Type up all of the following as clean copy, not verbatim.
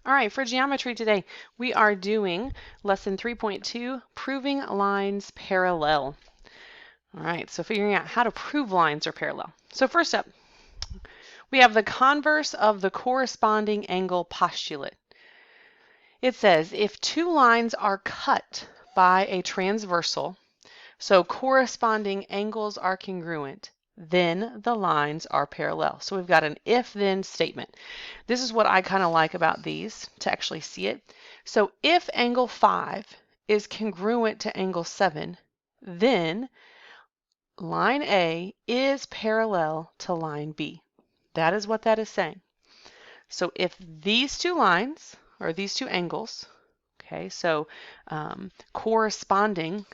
All right, for geometry today, we are doing lesson 3.2, proving lines parallel. All right, so figuring out how to prove lines are parallel. So first up, we have the converse of the corresponding angle postulate. It says if two lines are cut by a transversal, so corresponding angles are congruent, then the lines are parallel. So we've got an if-then statement. This is what I kind of like about these to actually see it. So if angle 5 is congruent to angle 7, then line A is parallel to line B. That is what that is saying. So if these two lines, or these two angles, okay, so corresponding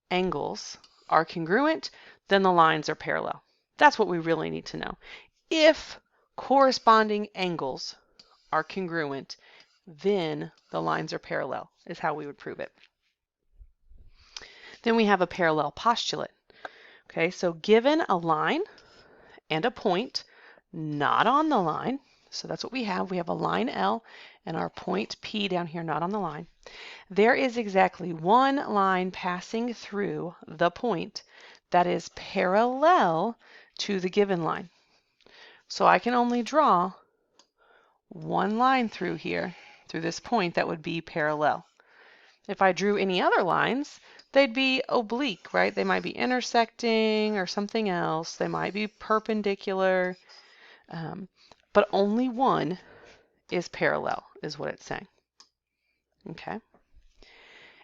angles are congruent, then the lines are parallel. That's what we really need to know. If corresponding angles are congruent, then the lines are parallel, is how we would prove it. Then we have a parallel postulate. Okay, so given a line and a point not on the line, so that's what we have. We have a line L and our point P down here not on the line. There is exactly one line passing through the point that is parallel to the given line. So I can only draw one line through here, through this point that would be parallel. If I drew any other lines, they'd be oblique, right? They might be intersecting or something else. They might be perpendicular, but only one is parallel, is what it's saying. Okay.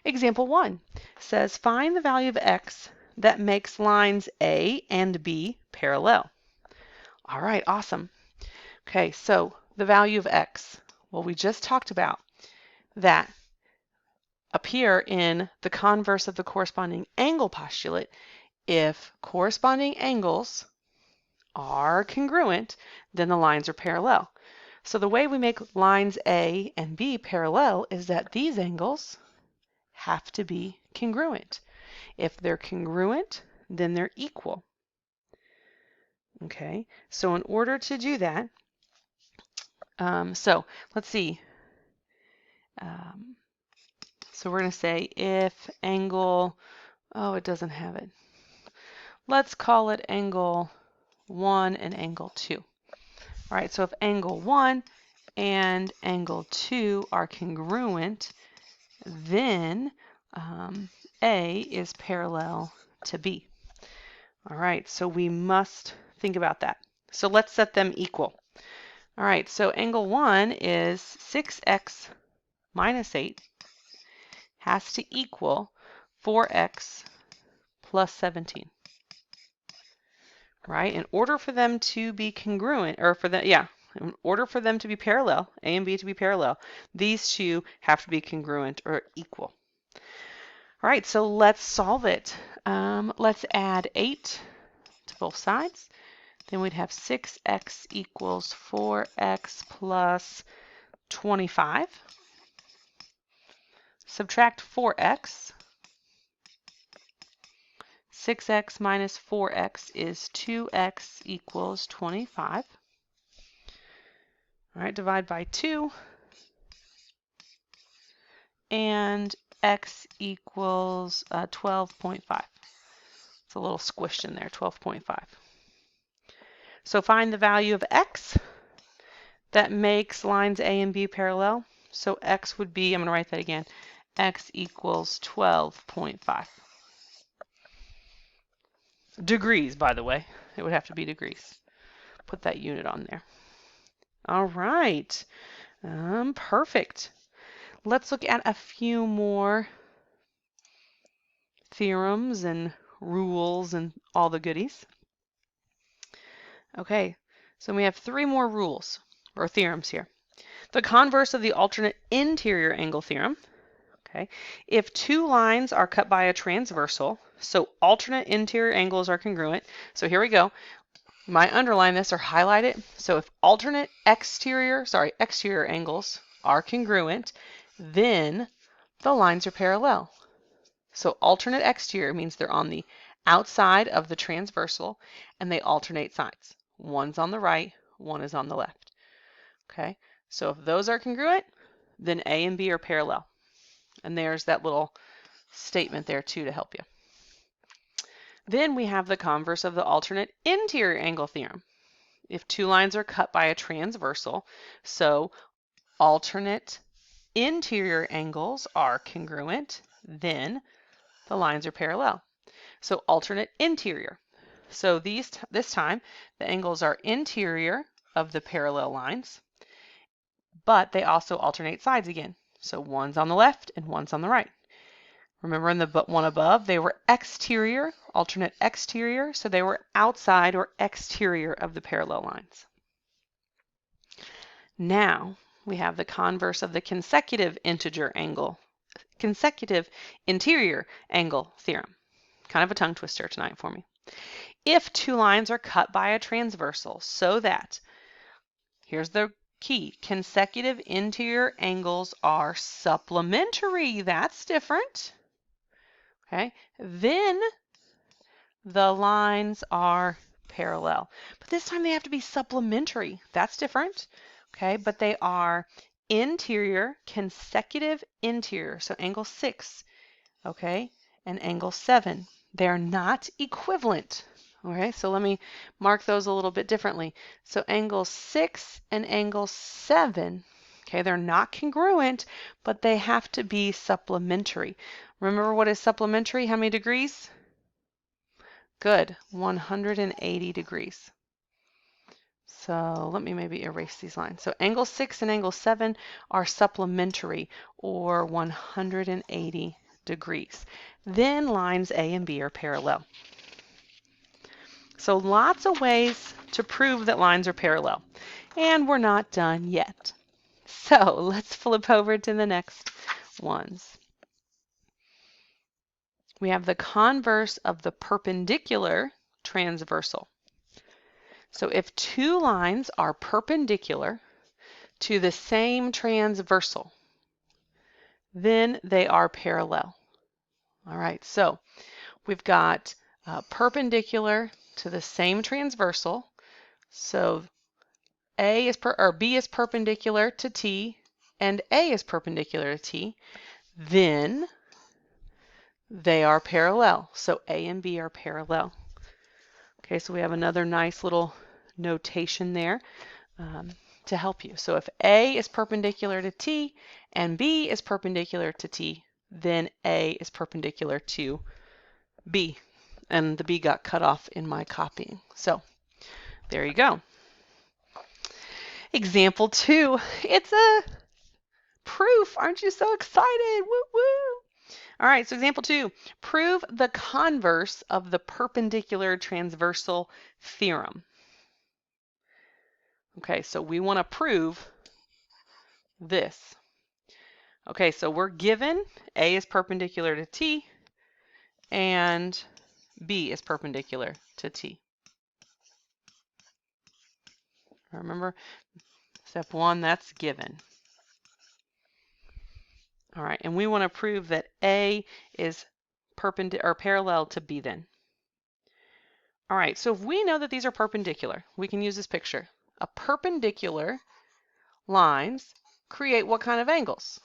Example 1 says find the value of x that makes lines A and B parallel. All right, awesome. Okay, so the value of x. Well, we just talked about that appear in the converse of the corresponding angle postulate. If corresponding angles are congruent, then the lines are parallel. So the way we make lines A and B parallel is that these angles have to be congruent. If they're congruent, then they're equal. Okay, so in order to do that, so let's see. So we're going to say if angle, oh, it doesn't have it. Let's call it angle 1 and angle 2. All right, so if angle 1 and angle 2 are congruent, then A is parallel to B. All right, so we must think about that. So let's set them equal. All right, so angle 1 is 6x minus 8 has to equal 4x plus 17. Right? In order for them to be congruent, or for the, in order for them to be parallel, A and B to be parallel, these two have to be congruent or equal. All right, so let's solve it. Let's add 8 to both sides. Then we'd have 6x equals 4x plus 25. Subtract 4x. 6x minus 4x is 2x equals 25. All right, divide by 2. And x equals 12.5. It's a little squished in there, 12.5. So find the value of x that makes lines A and B parallel. So x would be, I'm going to write that again, x equals 12.5. Degrees, by the way. It would have to be degrees. Put that unit on there. All right. Perfect. Let's look at a few more theorems and rules and all the goodies. Okay, so we have 3 more rules or theorems here. The converse of the alternate interior angle theorem. Okay, if two lines are cut by a transversal, so alternate interior angles are congruent. So here we go. You might underline this or highlight it. So if alternate exterior angles are congruent, then the lines are parallel. So alternate exterior means they're on the outside of the transversal and they alternate sides. One's on the right, one is on the left. Okay, So if those are congruent, then A and B are parallel. And there's that little statement there too to help you. Then we have the converse of the alternate interior angle theorem. If two lines are cut by a transversal, so alternate interior angles are congruent, then the lines are parallel. So alternate interior. So this time the angles are interior of the parallel lines, but they also alternate sides again. So one's on the left and one's on the right. Remember in the one above, they were exterior, alternate exterior, so they were outside or exterior of the parallel lines. Now we have the converse of the consecutive interior angle theorem. Kind of a tongue twister tonight for me. If two lines are cut by a transversal so that, here's the key, consecutive interior angles are supplementary, that's different. Okay, then the lines are parallel. But this time they have to be supplementary. That's different. Okay, but they are interior, consecutive interior. So angle 6, okay, and angle 7. They're not equivalent. Okay, so let me mark those a little bit differently. So angle 6 and angle 7, okay, they're not congruent, but they have to be supplementary. Remember what is supplementary? How many degrees? Good, 180 degrees. So let me maybe erase these lines. So angle 6 and angle 7 are supplementary, or 180 degrees. Then lines A and B are parallel. So lots of ways to prove that lines are parallel. And we're not done yet. So let's flip over to the next ones. We have the converse of the perpendicular transversal. So if two lines are perpendicular to the same transversal, then they are parallel. All right, so we've got perpendicular to the same transversal. So B is perpendicular to T and A is perpendicular to T. Then they are parallel. So A and B are parallel. Okay, so we have another nice little notation there to help you. So if A is perpendicular to T and B is perpendicular to T, then A is perpendicular to B. And the B got cut off in my copying. So there you go. Example 2. It's a proof. Aren't you so excited? Woo woo. All right, so example 2. Prove the converse of the perpendicular transversal theorem. Okay, so we want to prove this. Okay, so we're given A is perpendicular to T and B is perpendicular to T. Remember, step 1, that's given. All right, and we want to prove that A is parallel to B then. All right, so if we know that these are perpendicular, we can use this picture. A perpendicular lines create what kind of angles?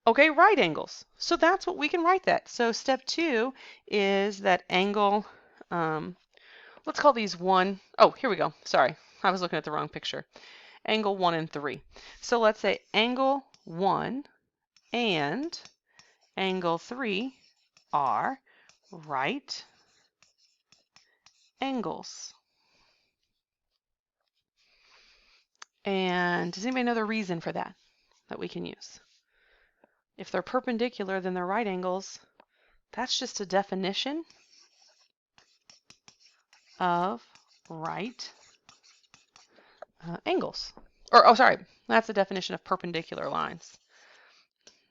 Okay, right angles. So that's what we can write that. So step 2 is that angle, let's call these 1. Oh, here we go. Sorry, I was looking at the wrong picture. Angle 1 and 3. So let's say angle 1 and angle 3 are right angles. And does anybody know the reason for that we can use? If they're perpendicular, then they're right angles. That's just a definition of right angles. Or, oh, sorry, that's the definition of perpendicular lines.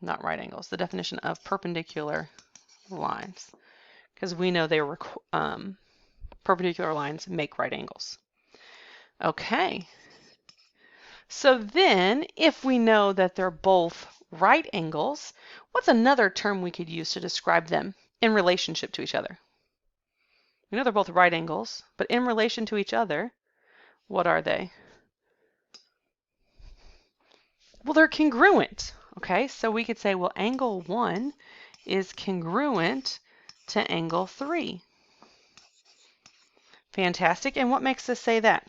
Not right angles, the definition of perpendicular lines. Because we know they were perpendicular lines make right angles. Okay. So then, if we know that they're both right angles, what's another term we could use to describe them in relationship to each other? We know they're both right angles, but in relation to each other, what are they? Well, they're congruent. Okay, so we could say, well, angle 1 is congruent to angle 3. Fantastic. And what makes us say that?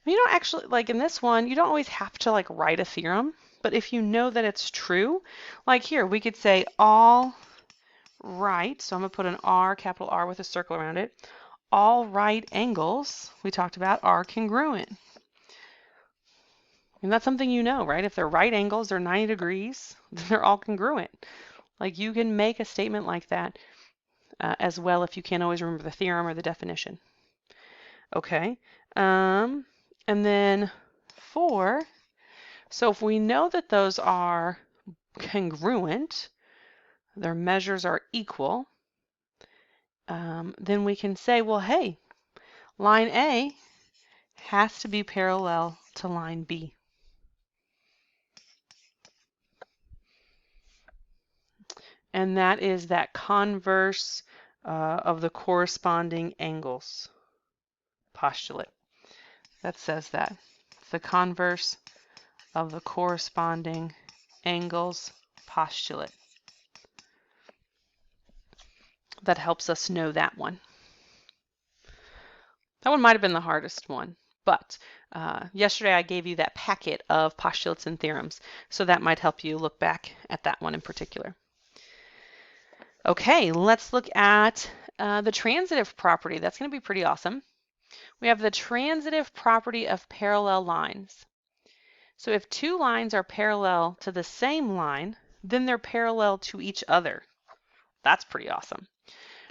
You don't actually, like in this one, you don't always have to like write a theorem, but if you know that it's true, like here, we could say all right, so I'm going to put an R, capital R with a circle around it. All right angles, we talked about, are congruent. And that's something you know, right? If they're right angles, they're 90 degrees, then they're all congruent. Like you can make a statement like that as well if you can't always remember the theorem or the definition. Okay, and then 4, so if we know that those are congruent, their measures are equal, then we can say, well, hey, line A has to be parallel to line B. And that is that converse of the corresponding angles postulate. That says that. It's the converse of the corresponding angles postulate. That helps us know that one. That one might have been the hardest one, but yesterday I gave you that packet of postulates and theorems, so that might help you look back at that one in particular. Okay, let's look at the transitive property. That's going to be pretty awesome. We have the transitive property of parallel lines. So if two lines are parallel to the same line, then they're parallel to each other. That's pretty awesome.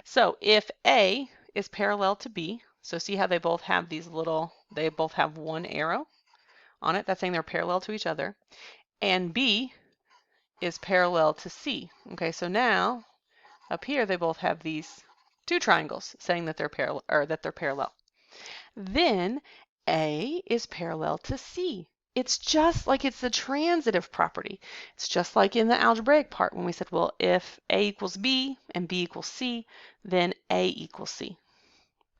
So if A is parallel to B, so see how they both have these little, they both have one arrow on it. That's saying they're parallel to each other. And B is parallel to C. Okay, so now up here they both have these two triangles saying that they're parallel. Then A is parallel to C. It's just like it's the transitive property. It's just like in the algebraic part when we said, well, if A equals B and B equals C, then A equals C.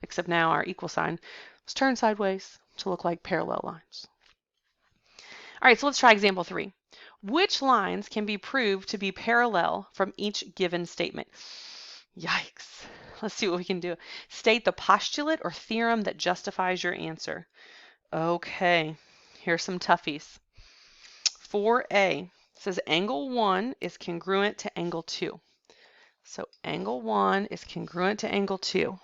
Except now our equal sign was turned sideways to look like parallel lines. All right, so let's try example 3. Which lines can be proved to be parallel from each given statement? Yikes. Let's see what we can do. State the postulate or theorem that justifies your answer. Okay, here's some toughies. 4A says angle 1 is congruent to angle 2. So angle 1 is congruent to angle 2.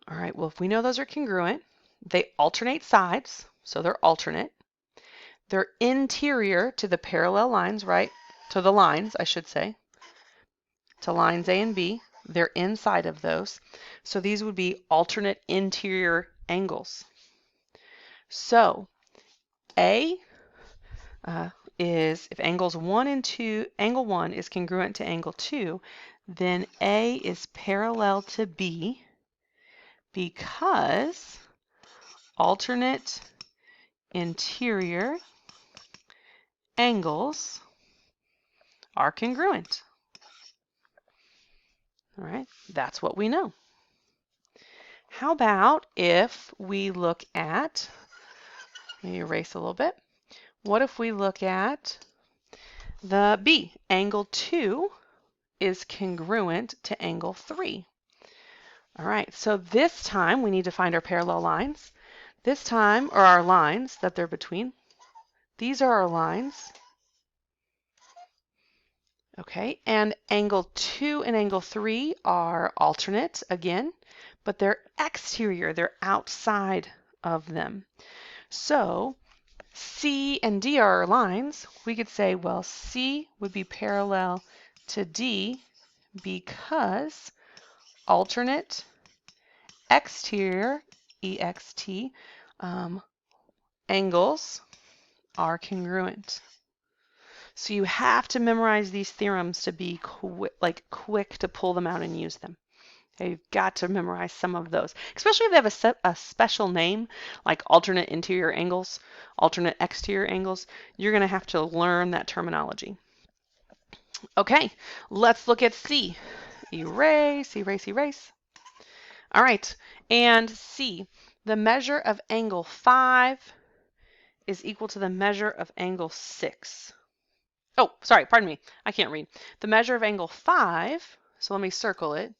All right, well, if we know those are congruent, they alternate sides, so they're alternate. They're interior to the parallel lines, right? To the lines, I should say. To lines A and B. They're inside of those. So these would be alternate interior angles. So A is, if angles 1 and 2, angle 1 is congruent to angle 2, then A is parallel to B because alternate interior angles are congruent. All right, that's what we know. How about if we look at, let me erase a little bit. What if we look at the B? Angle 2 is congruent to angle 3. All right, so this time we need to find our parallel lines. This time, or our lines that they're between. These are our lines. Okay, and angle 2 and angle 3 are alternate again, but they're exterior, they're outside of them. So C and D are our lines. We could say, well, C would be parallel to D because alternate exterior, EXT, angles are congruent. So you have to memorize these theorems to be quick to pull them out and use them. Okay, you've got to memorize some of those, especially if they have a special name like alternate interior angles, alternate exterior angles. You're going to have to learn that terminology. Okay, let's look at C. Erase, erase, erase. All right, and C. The measure of angle 5 is equal to the measure of angle 6. Oh, sorry, pardon me. I can't read. The measure of angle 5, so let me circle it,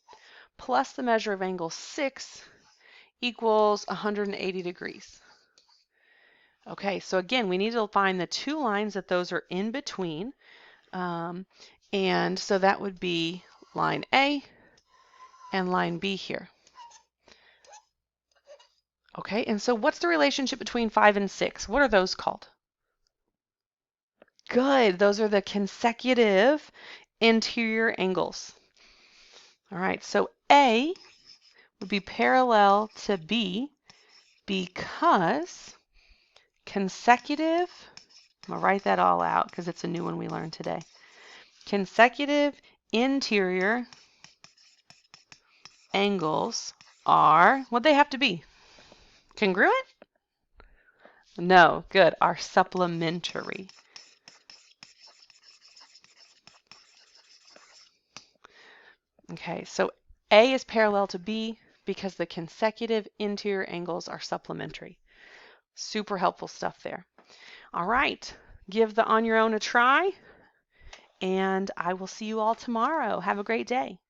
plus the measure of angle 6 equals 180 degrees. Okay, so again, we need to find the two lines that those are in between. And so that would be line A and line B here. Okay, and so what's the relationship between 5 and 6? What are those called? Good, those are the consecutive interior angles. All right, so A would be parallel to B because consecutive, I'm going to write that all out because it's a new one we learned today. Consecutive interior angles are, what they have to be? Congruent? No, good, are supplementary. Okay, so A is parallel to B because the consecutive interior angles are supplementary. Super helpful stuff there. All right, give the On Your Own a try, and I will see you all tomorrow. Have a great day.